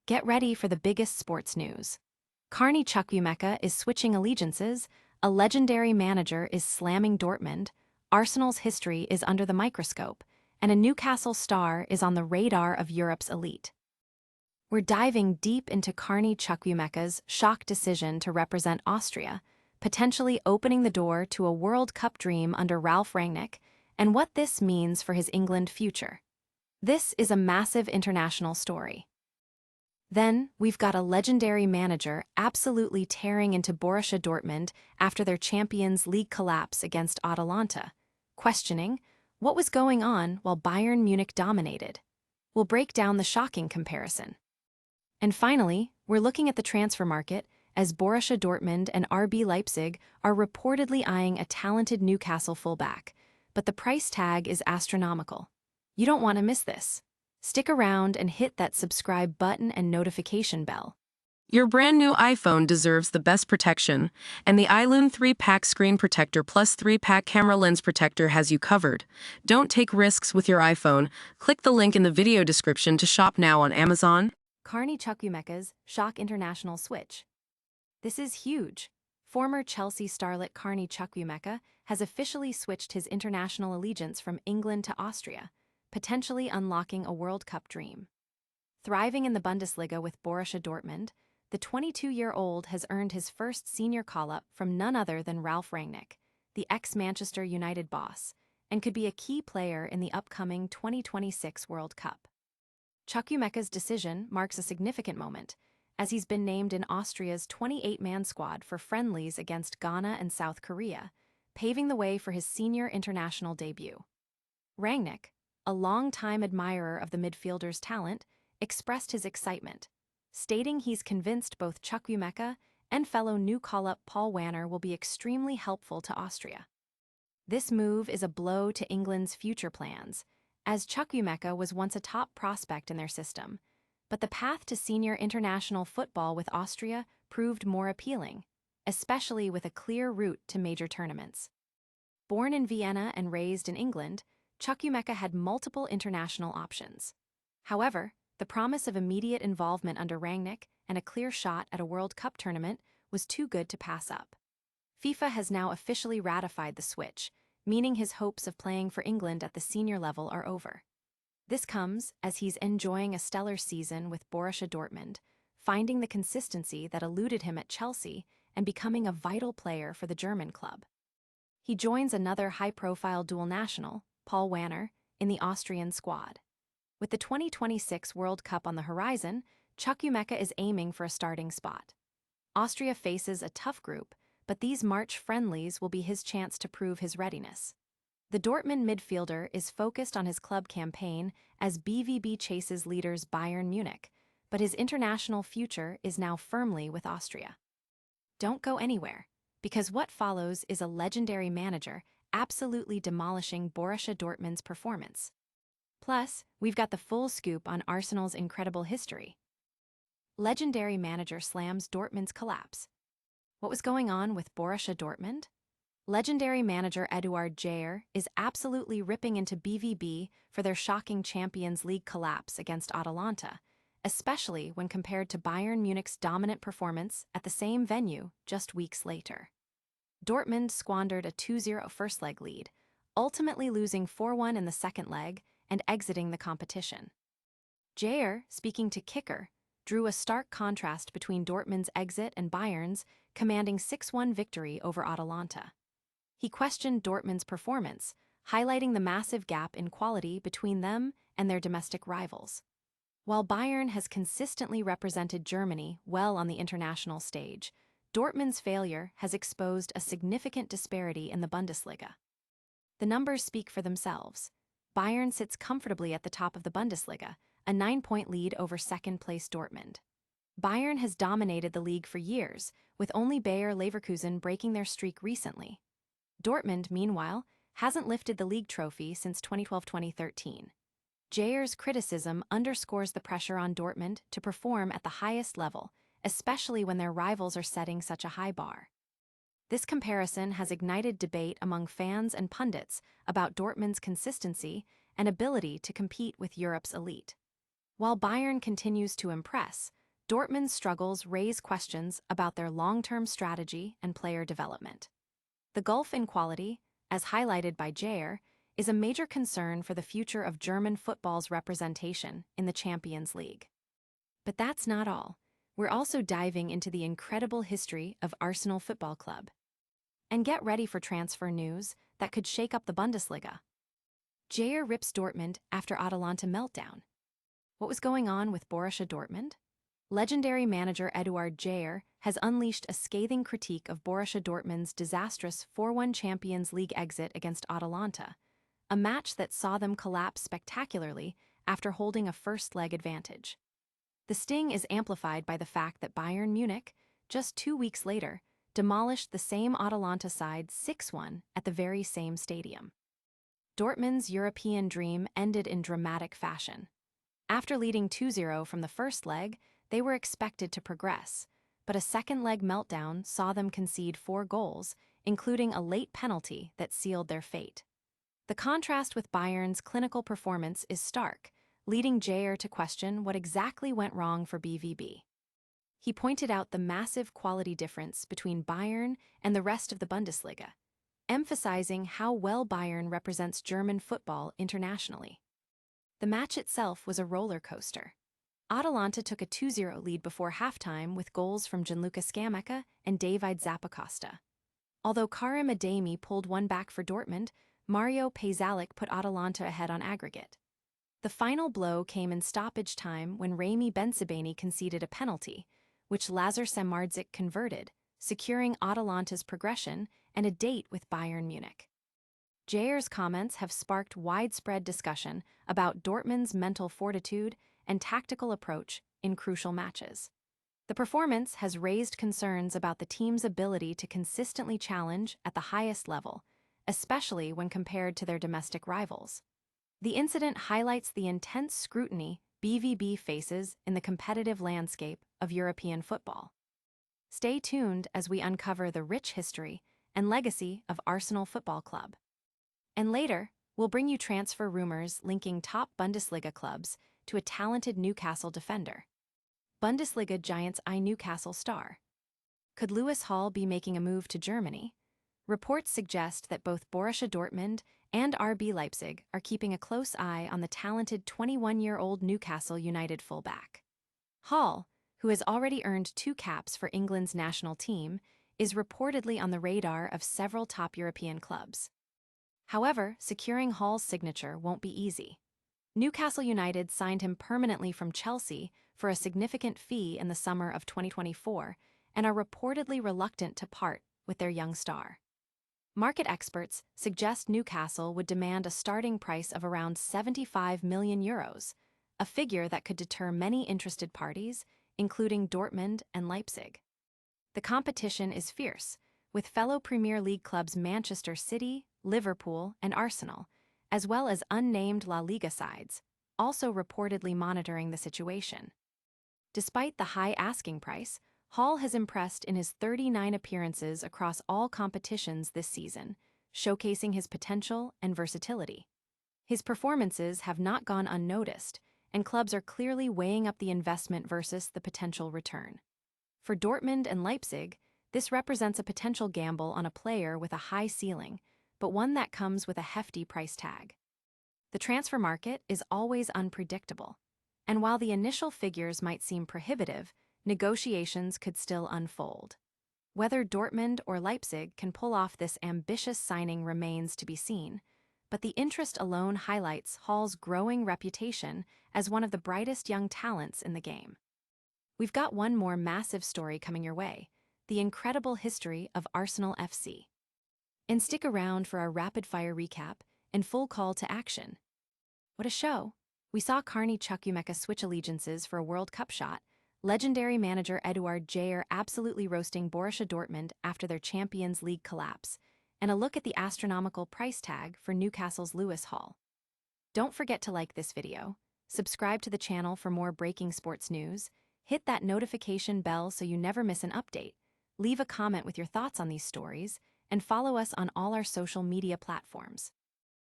Get ready for the biggest sports news. Carney Chukwuemeka is switching allegiances, a legendary manager is slamming Dortmund, Arsenal's history is under the microscope, and a Newcastle star is on the radar of Europe's elite. We're diving deep into Carney Chukwuemeka's shock decision to represent Austria, potentially opening the door to a World Cup dream under Ralf Rangnick, and what this means for his England future. This is a massive international story. Then, we've got a legendary manager absolutely tearing into Borussia Dortmund after their Champions League collapse against Atalanta, questioning what was going on while Bayern Munich dominated. We'll break down the shocking comparison. And finally, we're looking at the transfer market as Borussia Dortmund and RB Leipzig are reportedly eyeing a talented Newcastle fullback, but the price tag is astronomical. You don't want to miss this. Stick around and hit that subscribe button and notification bell. Your brand new iPhone deserves the best protection, and the iLume 3-pack screen protector plus 3-pack camera lens protector has you covered. Don't take risks with your iPhone. Click the link in the video description to shop now on Amazon. Carney Chukwuemeka's shock international switch. This is huge. Former Chelsea starlet Carney Chukwuemeka has officially switched his international allegiance from England to Austria, potentially unlocking a World Cup dream. Thriving in the Bundesliga with Borussia Dortmund, the 22-year-old has earned his first senior call-up from none other than Ralf Rangnick, the ex-Manchester United boss, and could be a key player in the upcoming 2026 World Cup. Chukwuemeka's decision marks a significant moment, as he's been named in Austria's 28-man squad for friendlies against Ghana and South Korea, paving the way for his senior international debut. Rangnick, a long-time admirer of the midfielder's talent, expressed his excitement, stating he's convinced both Chukwuemeka and fellow new call-up Paul Wanner will be extremely helpful to Austria. This move is a blow to England's future plans, as Chukwuemeka was once a top prospect in their system, but the path to senior international football with Austria proved more appealing, especially with a clear route to major tournaments. Born in Vienna and raised in England, Chukwuemeka had multiple international options. However, the promise of immediate involvement under Rangnick and a clear shot at a World Cup tournament was too good to pass up. FIFA has now officially ratified the switch, meaning his hopes of playing for England at the senior level are over. This comes as he's enjoying a stellar season with Borussia Dortmund, finding the consistency that eluded him at Chelsea and becoming a vital player for the German club. He joins another high-profile dual national, Paul Wanner, in the Austrian squad. With the 2026 World Cup on the horizon, Chukwuemeka is aiming for a starting spot. Austria faces a tough group, but these March friendlies will be his chance to prove his readiness. The Dortmund midfielder is focused on his club campaign as BVB chases leaders Bayern Munich, but his international future is now firmly with Austria. Don't go anywhere, because what follows is a legendary manager absolutely demolishing Borussia Dortmund's performance. Plus, we've got the full scoop on Arsenal's incredible history. Legendary manager slams Dortmund's collapse. What was going on with Borussia Dortmund? Legendary manager Eduard Geyer is absolutely ripping into BVB for their shocking Champions League collapse against Atalanta, especially when compared to Bayern Munich's dominant performance at the same venue just weeks later. Dortmund squandered a 2-0 first-leg lead, ultimately losing 4-1 in the second leg and exiting the competition. Geyer, speaking to Kicker, drew a stark contrast between Dortmund's exit and Bayern's, commanding 6-1 victory over Atalanta. He questioned Dortmund's performance, highlighting the massive gap in quality between them and their domestic rivals. While Bayern has consistently represented Germany well on the international stage, Dortmund's failure has exposed a significant disparity in the Bundesliga. The numbers speak for themselves. Bayern sits comfortably at the top of the Bundesliga, a 9-point lead over second-place Dortmund. Bayern has dominated the league for years, with only Bayer Leverkusen breaking their streak recently. Dortmund, meanwhile, hasn't lifted the league trophy since 2012-2013. Geyer's criticism underscores the pressure on Dortmund to perform at the highest level, especially when their rivals are setting such a high bar. This comparison has ignited debate among fans and pundits about Dortmund's consistency and ability to compete with Europe's elite. While Bayern continues to impress, Dortmund's struggles raise questions about their long-term strategy and player development. The gulf in quality, as highlighted by Geyer, is a major concern for the future of German football's representation in the Champions League. But that's not all. We're also diving into the incredible history of Arsenal Football Club. And get ready for transfer news that could shake up the Bundesliga. Geyer rips Dortmund after Atalanta meltdown. What was going on with Borussia Dortmund? Legendary manager Eduard Geyer has unleashed a scathing critique of Borussia Dortmund's disastrous 4-1 Champions League exit against Atalanta, a match that saw them collapse spectacularly after holding a first-leg advantage. The sting is amplified by the fact that Bayern Munich, just 2 weeks later, demolished the same Atalanta side 6-1 at the very same stadium. Dortmund's European dream ended in dramatic fashion. After leading 2-0 from the first leg, they were expected to progress, but a second-leg meltdown saw them concede 4 goals, including a late penalty that sealed their fate. The contrast with Bayern's clinical performance is stark, leading Geyer to question what exactly went wrong for BVB. He pointed out the massive quality difference between Bayern and the rest of the Bundesliga, emphasizing how well Bayern represents German football internationally. The match itself was a roller coaster. Atalanta took a 2-0 lead before halftime with goals from Gianluca Scamacca and David Zappacosta. Although Karim Adeyemi pulled one back for Dortmund, Mario Pejsalic put Atalanta ahead on aggregate. The final blow came in stoppage time when Rami Bensebaini conceded a penalty, which Lazar Samardžić converted, securing Atalanta's progression and a date with Bayern Munich. Geyer's comments have sparked widespread discussion about Dortmund's mental fortitude and tactical approach in crucial matches. The performance has raised concerns about the team's ability to consistently challenge at the highest level, especially when compared to their domestic rivals. The incident highlights the intense scrutiny BVB faces in the competitive landscape of European football. Stay tuned as we uncover the rich history and legacy of Arsenal Football Club. And later, we'll bring you transfer rumors linking top Bundesliga clubs to a talented Newcastle defender. Bundesliga giants eye Newcastle star. Could Lewis Hall be making a move to Germany? Reports suggest that both Borussia Dortmund and RB Leipzig are keeping a close eye on the talented 21-year-old Newcastle United fullback. Hall, who has already earned 2 caps for England's national team, is reportedly on the radar of several top European clubs. However, securing Hall's signature won't be easy. Newcastle United signed him permanently from Chelsea for a significant fee in the summer of 2024 and are reportedly reluctant to part with their young star. Market experts suggest Newcastle would demand a starting price of around €75 million, a figure that could deter many interested parties, including Dortmund and Leipzig. The competition is fierce, with fellow Premier League clubs Manchester City, Liverpool, and Arsenal, as well as unnamed La Liga sides, also reportedly monitoring the situation. Despite the high asking price, Hall has impressed in his 39 appearances across all competitions this season, showcasing his potential and versatility. His performances have not gone unnoticed, and clubs are clearly weighing up the investment versus the potential return. For Dortmund and Leipzig, this represents a potential gamble on a player with a high ceiling, but one that comes with a hefty price tag. The transfer market is always unpredictable, and while the initial figures might seem prohibitive, negotiations could still unfold. Whether Dortmund or Leipzig can pull off this ambitious signing remains to be seen, but the interest alone highlights Hall's growing reputation as one of the brightest young talents in the game. We've got one more massive story coming your way: the incredible history of Arsenal FC. And stick around for our rapid-fire recap and full call to action. What a show! We saw Carney Chukwuemeka switch allegiances for a World Cup shot, legendary manager Eduard Geyer absolutely roasting Borussia Dortmund after their Champions League collapse, and a look at the astronomical price tag for Newcastle's Lewis Hall. Don't forget to like this video, subscribe to the channel for more breaking sports news, hit that notification bell so you never miss an update, leave a comment with your thoughts on these stories, and follow us on all our social media platforms.